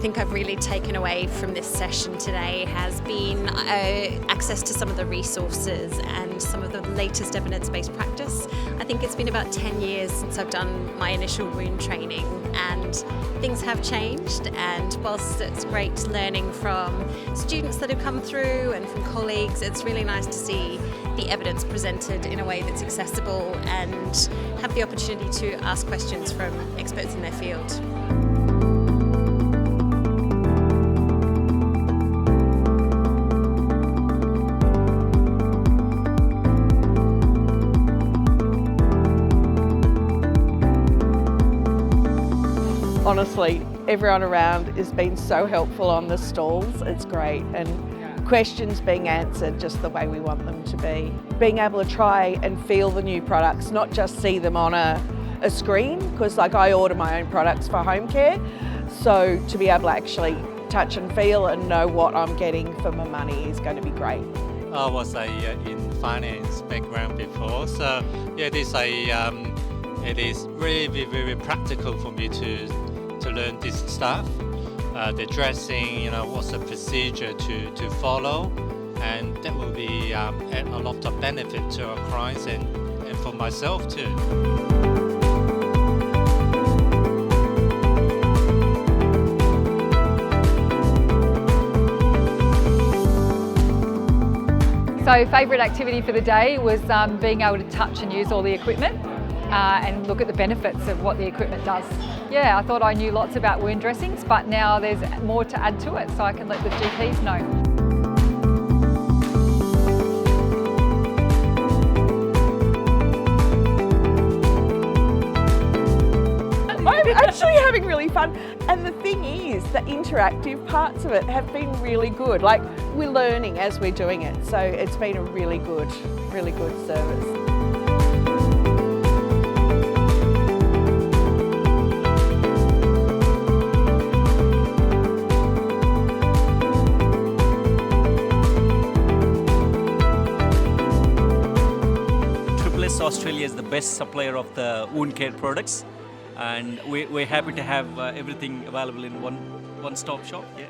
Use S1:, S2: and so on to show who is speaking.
S1: think I've really taken away from this session today has been access to some of the resources and some of the latest evidence-based practice. I think it's been about 10 years since I've done my initial wound training, and things have changed, and whilst it's great learning from students that have come through and from colleagues, it's really nice to see the evidence presented in a way that's accessible and have the opportunity to ask questions from experts in their field.
S2: Honestly, everyone around has been so helpful on the stalls. It's great, and questions being answered just the way we want them to be. Being able to try and feel the new products, not just see them on a screen, because like I order my own products for home care, so to be able to actually touch and feel and know what I'm getting for my money is going to be great.
S3: I was in finance background before, so it is really very practical for me to learn this stuff. The dressing, what's the procedure to follow, and that will be add a lot of benefit to our clients and for myself too.
S4: So favourite activity for the day was being able to touch and use all the equipment and look at the benefits of what the equipment does. Yeah, I thought I knew lots about wound dressings, but now there's more to add to it, so I can let the GPs know.
S2: I'm actually having really fun, and the thing is, the interactive parts of it have been really good. Like, we're learning as we're doing it, so it's been a really good service.
S5: Australia is the best supplier of the wound care products, and we're happy to have everything available in one-stop shop. Yeah.